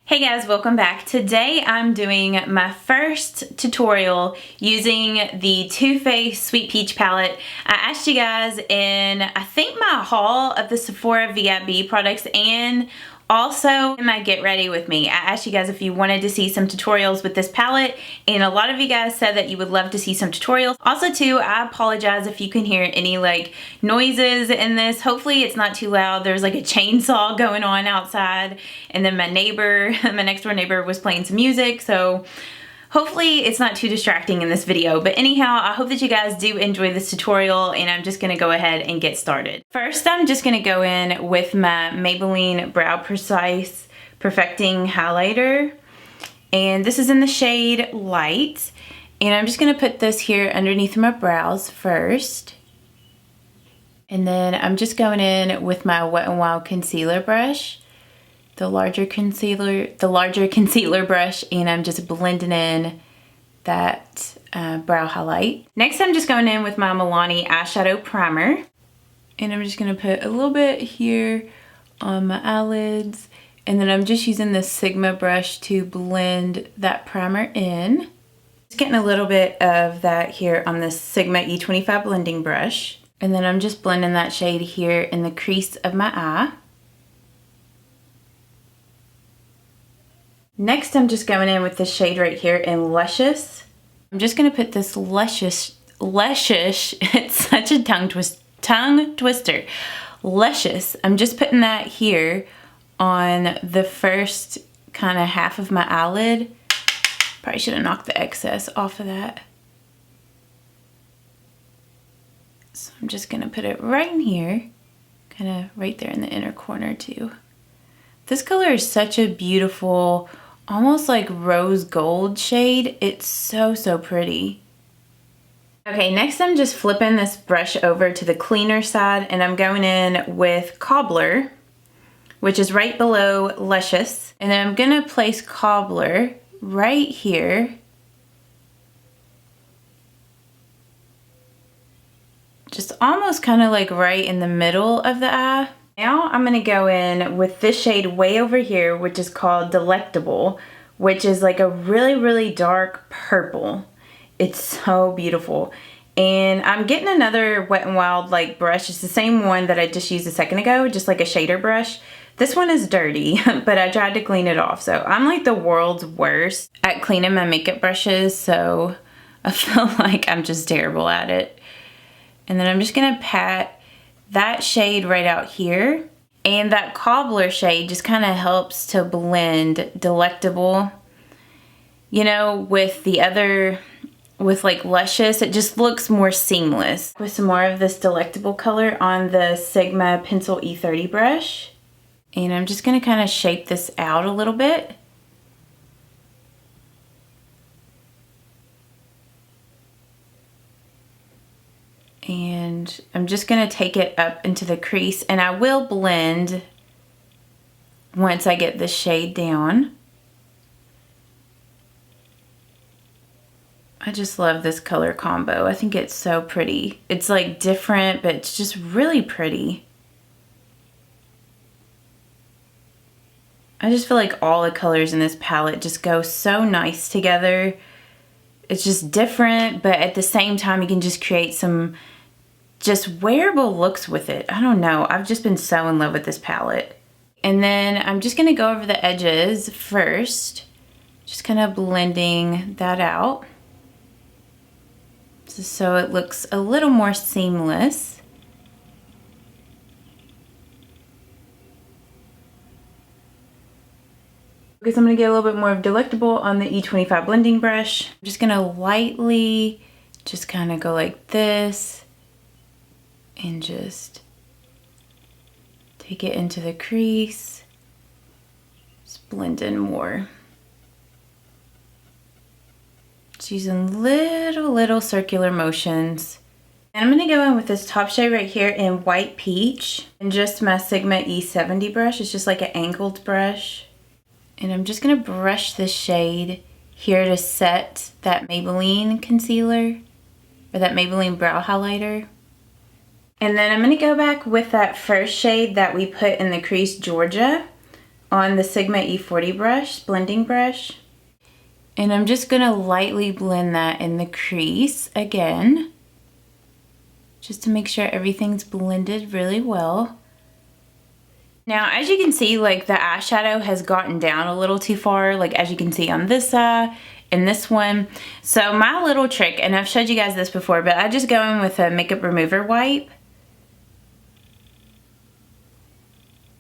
Hey guys, welcome back. Today I'm doing my first tutorial using the Too Faced Sweet Peach palette. I asked you guys in, I think, my haul of the Sephora VIP products and also in my Get Ready With Me. I asked you guys if you wanted to see some tutorials with this palette, and a lot of you guys said that you would love to see some tutorials. Also too, I apologize if you can hear any like noises in this. Hopefully it's not too loud. There's like a chainsaw going on outside, and then my neighbor, my next door neighbor, was playing some music, so hopefully it's not too distracting in this video. But anyhow, I hope that you guys do enjoy this tutorial, and I'm just gonna go ahead and get started. First, I'm just gonna go in with my Maybelline Brow Precise Perfecting Highlighter, and this is in the shade Light, and I'm just gonna put this here underneath my brows first. And then I'm just going in with my Wet n Wild concealer brush, the larger concealer brush, and I'm just blending in that brow highlight. Next, I'm just going in with my Milani eyeshadow primer, and I'm just gonna put a little bit here on my eyelids, and then I'm just using the Sigma brush to blend that primer in. Just getting a little bit of that here on this Sigma E25 blending brush, and then I'm just blending that shade here in the crease of my eye. Next, I'm just going in with this shade right here in Licious. I'm just gonna put this luscious, it's such a tongue twister, Licious. I'm just putting that here on the first kind of half of my eyelid. Probably should have knocked the excess off of that. So I'm just gonna put it right in here, kind of right there in the inner corner too. This color is such a beautiful, almost like rose gold shade. It's so pretty. Okay, next I'm just flipping this brush over to the cleaner side, and I'm going in with Cobbler, which is right below Licious. And then I'm gonna place Cobbler right here. Just almost kind of like right in the middle of the eye. Now I'm gonna go in with this shade way over here, which is called Delectable, which is like a really dark purple. It's so beautiful. And I'm getting another Wet n Wild like brush. It's the same one that I just used a second ago, just like a shader brush. This one is dirty, but I tried to clean it off. So I'm like the world's worst at cleaning my makeup brushes, so I feel like I'm just terrible at it. And then I'm just gonna pat that shade right out here, and that Cobbler shade just kind of helps to blend Delectable, you know, with the other, with like Licious. It just looks more seamless. With some more of this Delectable color on the Sigma Pencil E30 brush, and I'm just gonna kind of shape this out a little bit. And I'm just gonna take it up into the crease, and I will blend once I get the shade down. I just love this color combo. I think it's so pretty. It's like different, but it's just really pretty. I just feel like all the colors in this palette just go so nice together. It's just different, but at the same time you can just create some just wearable looks with it. I don't know, I've just been so in love with this palette. And then I'm just gonna go over the edges first, just kind of blending that out so it looks a little more seamless. Because I'm gonna get a little bit more of Delectable on the E25 blending brush. I'm just gonna lightly just kind of go like this and just take it into the crease. Just blend in more. Just using little circular motions. And I'm gonna go in with this top shade right here in White Peach, and just my Sigma E70 brush. It's just like an angled brush. And I'm just gonna brush this shade here to set that Maybelline concealer, or that Maybelline brow highlighter. And then I'm gonna go back with that first shade that we put in the crease, Georgia, on the Sigma E40 brush, blending brush. And I'm just gonna lightly blend that in the crease again, just to make sure everything's blended really well. Now, as you can see, like the eyeshadow has gotten down a little too far, like as you can see on this side and this one. So my little trick, and I've showed you guys this before, but I just go in with a makeup remover wipe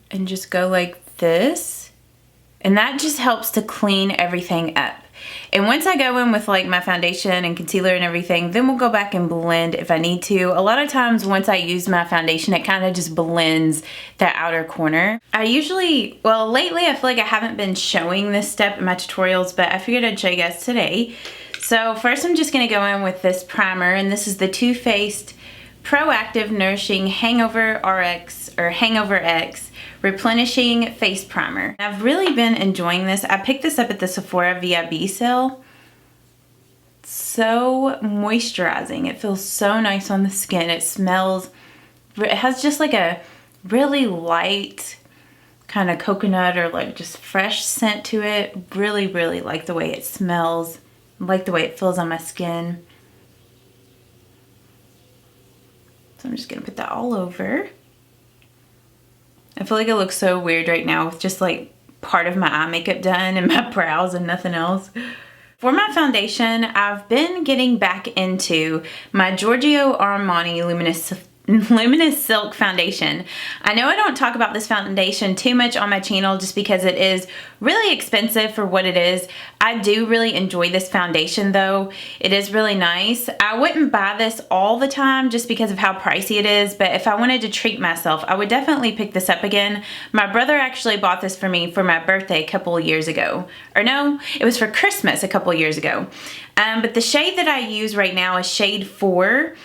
and just go like this. And that just helps to clean everything up. And once I go in with like my foundation and concealer and everything, then we'll go back and blend if I need to. A lot of times once I use my foundation, it kind of just blends the outer corner. I usually, well, lately I feel like I haven't been showing this step in my tutorials, but I figured I'd show you guys today. So first I'm just gonna go in with this primer, and this is the Too Faced Proactive Nourishing hangoveRX or hangoveRX Replenishing Face Primer. I've really been enjoying this. I picked this up at the Sephora VIB sale. So moisturizing. It feels so nice on the skin. It smells, it has just like a really light kind of coconut or like just fresh scent to it. Really, really like the way it smells. I like the way it feels on my skin. So I'm just gonna put that all over. I feel like it looks so weird right now with just like part of my eye makeup done and my brows and nothing else. For my foundation, I've been getting back into my Giorgio Armani Luminous Silk Foundation. I know I don't talk about this foundation too much on my channel just because it is really expensive for what it is. I do really enjoy this foundation though. It is really nice. I wouldn't buy this all the time just because of how pricey it is, but if I wanted to treat myself, I would definitely pick this up again. My brother actually bought this for me for my birthday a couple of years ago. Or no, it was for Christmas a couple of years ago. But the shade that I use right now is shade 4.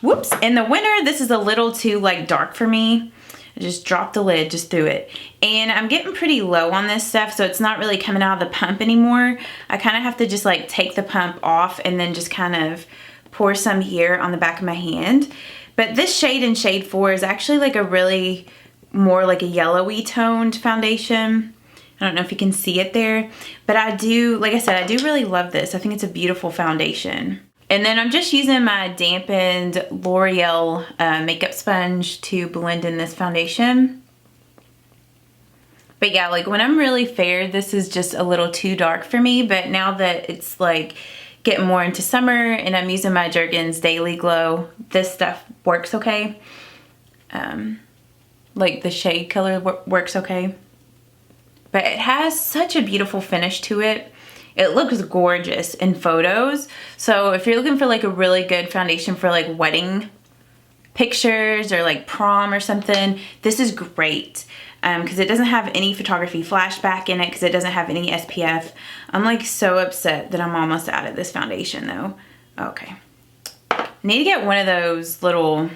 Whoops, in the winter, this is a little too like dark for me. I just dropped the lid, just threw it. And I'm getting pretty low on this stuff, so it's not really coming out of the pump anymore. I kind of have to just like take the pump off and then just kind of pour some here on the back of my hand. But this shade in shade 4 is actually like a really more like a yellowy toned foundation. I don't know if you can see it there, but I do, like I said, I do really love this. I think it's a beautiful foundation. And then I'm just using my dampened L'Oreal makeup sponge to blend in this foundation. But yeah, like when I'm really fair, this is just a little too dark for me. But now that it's like getting more into summer and I'm using my Jergens Daily Glow, this stuff works okay. Like the shade color works okay. But it has such a beautiful finish to it. It looks gorgeous in photos. So if you're looking for like a really good foundation for like wedding pictures or like prom or something, this is great. Because it doesn't have any photography flashback in it, because it doesn't have any SPF. I'm like so upset that I'm almost out of this foundation though. Okay. I need to get one of those little,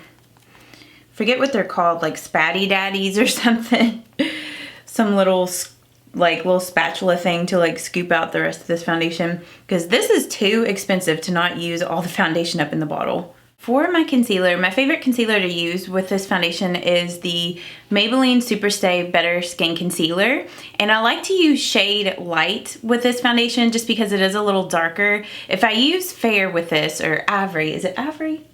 forget what they're called, like spatty daddies or something. Some little like little spatula thing to like scoop out the rest of this foundation, because this is too expensive to not use all the foundation up in the bottle. For my concealer, my favorite concealer to use with this foundation is the Maybelline Superstay Better Skin Concealer. And I like to use shade light with this foundation just because it is a little darker. If I use fair with this, or ivory, is it ivory?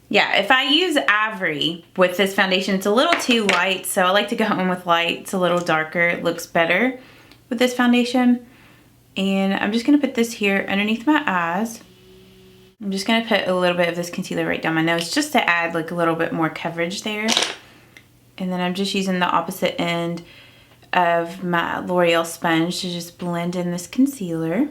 Yeah, if I use ivory with this foundation, it's a little too light, so I like to go in with light. It's a little darker. It looks better with this foundation. And I'm just going to put this here underneath my eyes. I'm just going to put a little bit of this concealer right down my nose just to add like a little bit more coverage there. And then I'm just using the opposite end of my L'Oreal sponge to just blend in this concealer.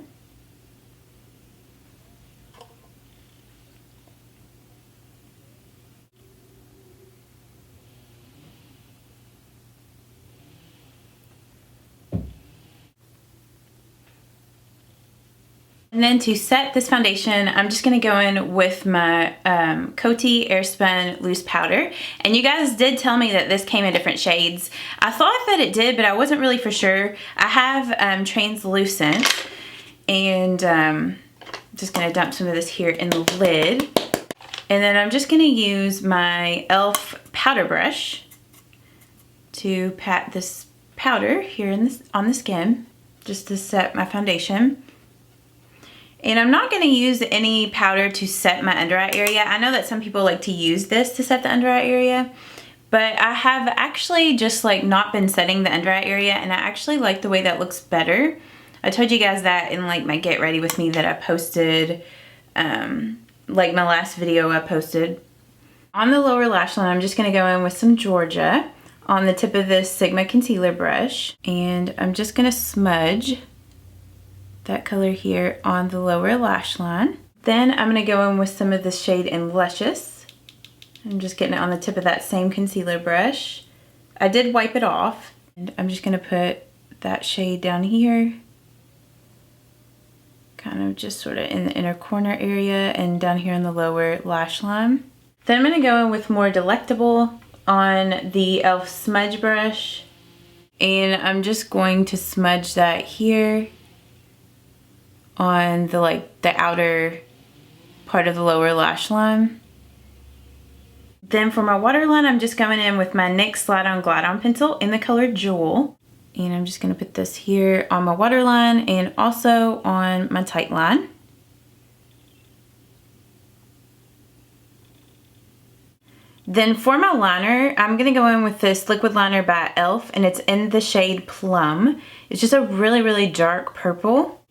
And then to set this foundation, I'm just going to go in with my Coty Airspun Loose Powder. And you guys did tell me that this came in different shades. I thought that it did, but I wasn't really for sure. I have translucent, and just going to dump some of this here in the lid. And then I'm just going to use my e.l.f. powder brush to pat this powder here on the skin, just to set my foundation. And I'm not gonna use any powder to set my under eye area. I know that some people like to use this to set the under eye area, but I have actually just like not been setting the under eye area, and I actually like the way that looks better. I told you guys that in like my get ready with me that I posted, like my last video I posted. On the lower lash line, I'm just gonna go in with some Giorgio on the tip of this Sigma concealer brush, and I'm just gonna smudge that color here on the lower lash line. Then I'm gonna go in with some of the shade in Licious. I'm just getting it on the tip of that same concealer brush. I did wipe it off, and I'm just gonna put that shade down here, kind of just sort of in the inner corner area and down here on the lower lash line. Then I'm gonna go in with more Delectable on the e.l.f. smudge brush, and I'm just going to smudge that here on the the outer part of the lower lash line. Then for my waterline, I'm just going in with my NYX Slide On Glide On pencil in the color Jewel, and I'm just gonna put this here on my waterline and also on my tight line. Then for my liner, I'm gonna go in with this liquid liner by e.l.f. and it's in the shade Plum. It's just a really, really dark purple.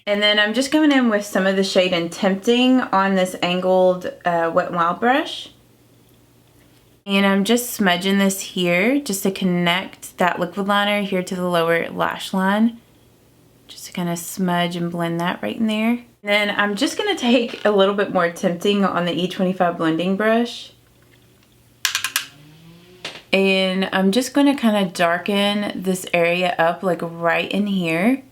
And then I'm just going in with some of the shade in Tempting on this angled Wet n Wild brush. And I'm just smudging this here just to connect that liquid liner here to the lower lash line. Just to kind of smudge and blend that right in there. And then I'm just going to take a little bit more Tempting on the E25 blending brush. And I'm just going to kind of darken this area up like right in here.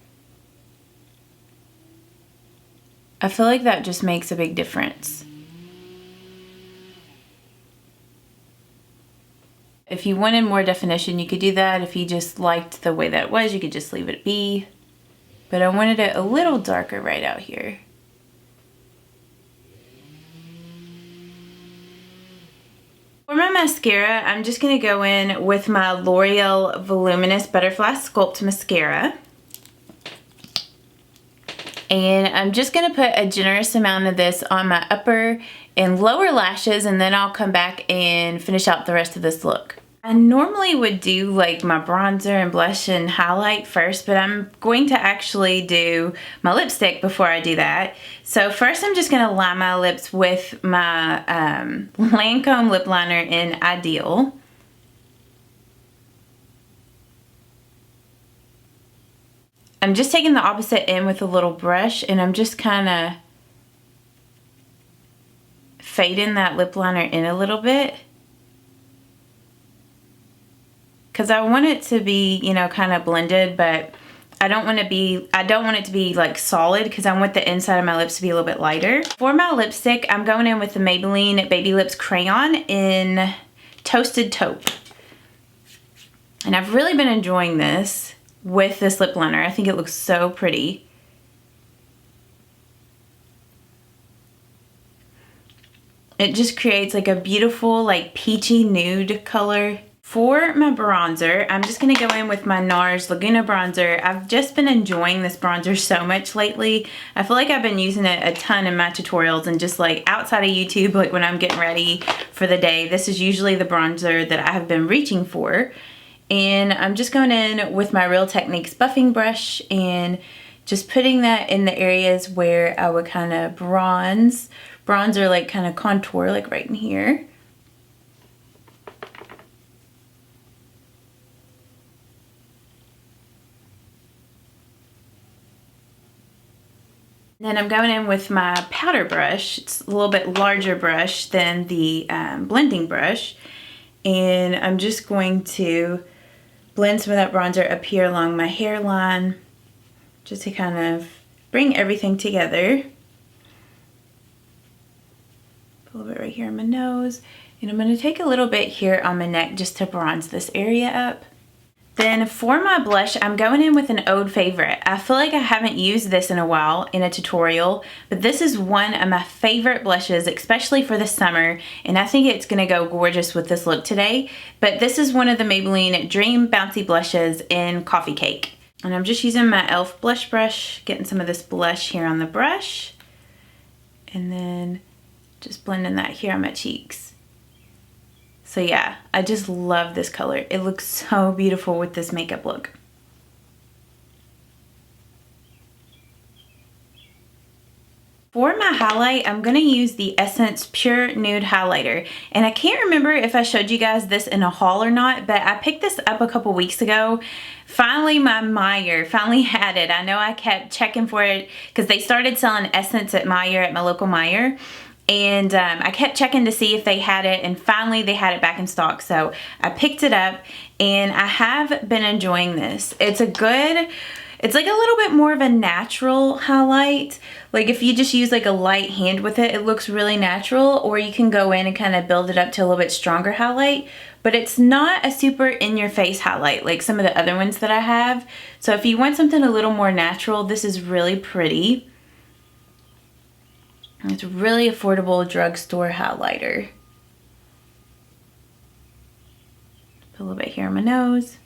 I feel like that just makes a big difference. If you wanted more definition, you could do that. If you just liked the way that it was, you could just leave it be. But I wanted it a little darker right out here. For my mascara, I'm just going to go in with my L'Oreal Voluminous Butterfly Sculpt Mascara. And I'm just going to put a generous amount of this on my upper and lower lashes, and then I'll come back and finish out the rest of this look. I normally would do like my bronzer and blush and highlight first, but I'm going to actually do my lipstick before I do that. So first I'm just going to line my lips with my Lancome lip liner in Ideal. I'm just taking the opposite end with a little brush, and I'm just kind of fading that lip liner in a little bit. Because I want it to be, you know, kind of blended, but I don't want it to be like solid, because I want the inside of my lips to be a little bit lighter. For my lipstick, I'm going in with the Maybelline Baby Lips Crayon in Toasted Taupe. And I've really been enjoying this with this lip liner. I think it looks so pretty. It just creates like a beautiful like peachy nude color. For my bronzer, I'm just going to go in with my NARS Laguna bronzer. I've just been enjoying this bronzer so much lately. I feel like I've been using it a ton in my tutorials and just like outside of YouTube, like when I'm getting ready for the day. This is usually the bronzer that I have been reaching for. And I'm just going in with my Real Techniques buffing brush and just putting that in the areas where I would kind of bronze or like kind of contour, like right in here. Then I'm going in with my powder brush. It's a little bit larger brush than the blending brush. And I'm just going to blend some of that bronzer up here along my hairline, just to kind of bring everything together. a little bit right here on my nose. And I'm going to take a little bit here on my neck just to bronze this area up. Then for my blush, I'm going in with an old favorite. I feel like I haven't used this in a while in a tutorial, but this is one of my favorite blushes, especially for the summer, and I think it's gonna go gorgeous with this look today. But this is one of the Maybelline Dream Bouncy Blushes in Coffee Cake. And I'm just using my e.l.f. blush brush, getting some of this blush here on the brush, and then just blending that here on my cheeks. So yeah, I just love this color. It looks so beautiful with this makeup look. For my highlight, I'm going to use the Essence Pure Nude Highlighter. And I can't remember if I showed you guys this in a haul or not, but I picked this up a couple weeks ago. Finally, my Meijer finally had it. I know I kept checking for it because they started selling Essence at Meijer, at my local Meijer. And I kept checking to see if they had it, and finally they had it back in stock. So I picked it up and I have been enjoying this. It's like a little bit more of a natural highlight. Like if you just use like a light hand with it, it looks really natural, or you can go in and kind of build it up to a little bit stronger highlight. But it's not a super in-your-face highlight like some of the other ones that I have. So if you want something a little more natural, this is really pretty. It's a really affordable drugstore highlighter. Put a little bit here on my nose.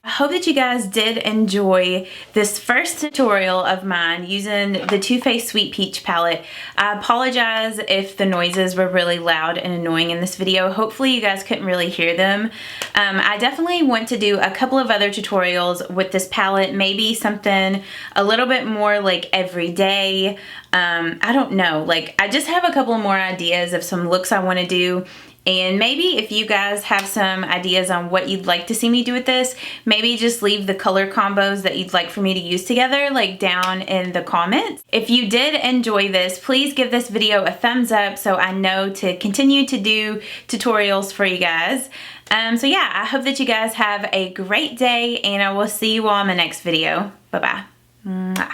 I hope that you guys did enjoy this first tutorial of mine using the Too Faced Sweet Peach palette. I apologize if the noises were really loud and annoying in this video. Hopefully you guys couldn't really hear them. I definitely want to do a couple of other tutorials with this palette, maybe something a little bit more like everyday. I don't know, like I just have a couple more ideas of some looks I want to do. And maybe if you guys have some ideas on what you'd like to see me do with this, maybe just leave the color combos that you'd like for me to use together like down in the comments. If you did enjoy this, please give this video a thumbs up so I know to continue to do tutorials for you guys. So yeah, I hope that you guys have a great day, and I will see you all in the next video. Bye-bye. Mwah.